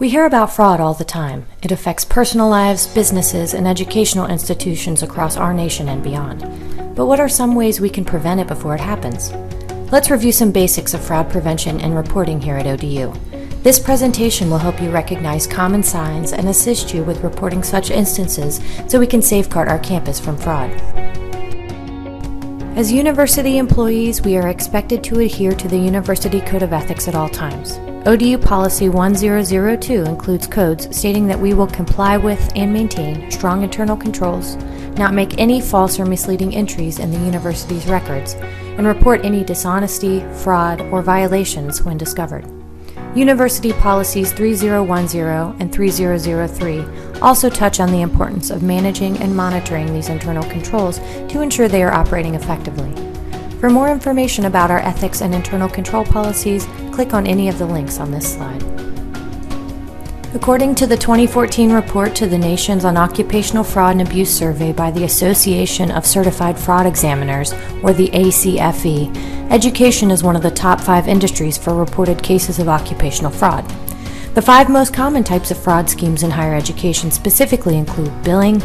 We hear about fraud all the time. It affects personal lives, businesses, and educational institutions across our nation and beyond. But what are some ways we can prevent it before it happens? Let's review some basics of fraud prevention and reporting here at ODU. This presentation will help you recognize common signs and assist you with reporting such instances so we can safeguard our campus from fraud. As university employees, we are expected to adhere to the University Code of Ethics at all times. ODU Policy 1002 includes codes stating that we will comply with and maintain strong internal controls, not make any false or misleading entries in the university's records, and report any dishonesty, fraud, or violations when discovered. University Policies 3010 and 3003 also touch on the importance of managing and monitoring these internal controls to ensure they are operating effectively. For more information about our ethics and internal control policies, click on any of the links on this slide. According to the 2014 report to the Nations on Occupational Fraud and Abuse survey by the Association of Certified Fraud Examiners, or the ACFE, education is one of the top 5 industries for reported cases of occupational fraud. The 5 most common types of fraud schemes in higher education specifically include billing,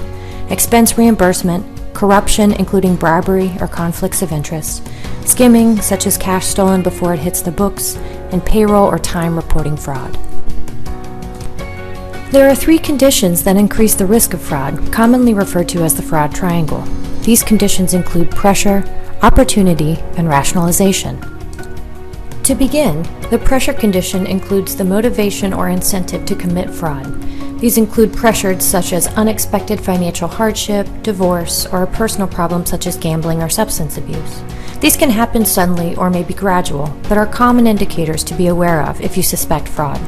expense reimbursement, corruption including bribery or conflicts of interest, skimming such as cash stolen before it hits the books, and payroll or time reporting fraud. There are 3 conditions that increase the risk of fraud, commonly referred to as the fraud triangle. These conditions include pressure, opportunity, and rationalization. To begin, the pressure condition includes the motivation or incentive to commit fraud. These include pressures such as unexpected financial hardship, divorce, or a personal problem such as gambling or substance abuse. These can happen suddenly or may be gradual, but are common indicators to be aware of if you suspect fraud.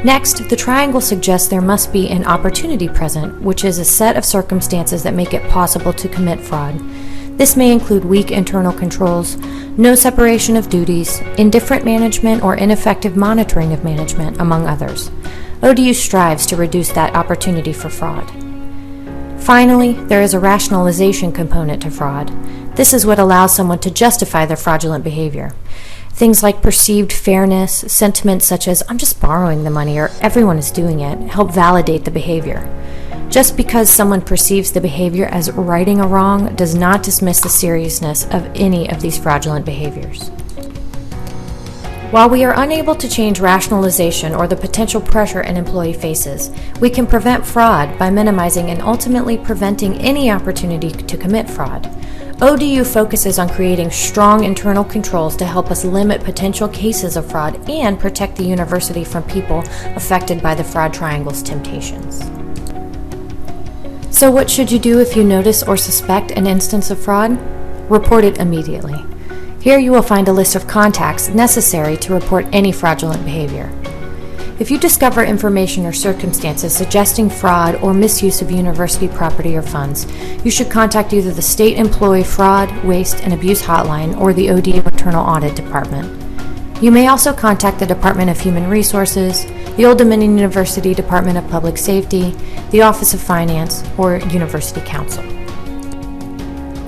Next, the triangle suggests there must be an opportunity present, which is a set of circumstances that make it possible to commit fraud. This may include weak internal controls, no separation of duties, indifferent management, or ineffective monitoring of management, among others. ODU strives to reduce that opportunity for fraud. Finally, there is a rationalization component to fraud. This is what allows someone to justify their fraudulent behavior. Things like perceived fairness, sentiments such as, "I'm just borrowing the money," or "everyone is doing it," help validate the behavior. Just because someone perceives the behavior as righting a wrong does not dismiss the seriousness of any of these fraudulent behaviors. While we are unable to change rationalization or the potential pressure an employee faces, we can prevent fraud by minimizing and ultimately preventing any opportunity to commit fraud. ODU focuses on creating strong internal controls to help us limit potential cases of fraud and protect the university from people affected by the fraud triangle's temptations. So what should you do if you notice or suspect an instance of fraud? Report it immediately. Here you will find a list of contacts necessary to report any fraudulent behavior. If you discover information or circumstances suggesting fraud or misuse of university property or funds, you should contact either the State Employee Fraud, Waste, and Abuse Hotline or the ODU Internal Audit Department. You may also contact the Department of Human Resources, the Old Dominion University Department of Public Safety, the Office of Finance, or University Council.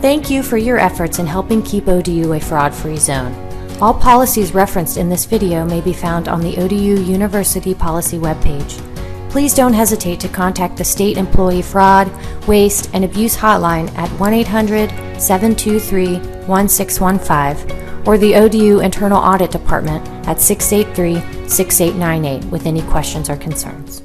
Thank you for your efforts in helping keep ODU a fraud-free zone. All policies referenced in this video may be found on the ODU University Policy webpage. Please don't hesitate to contact the State Employee Fraud, Waste, and Abuse Hotline at 1-800-723-1615 or the ODU Internal Audit Department at 683-6898 with any questions or concerns.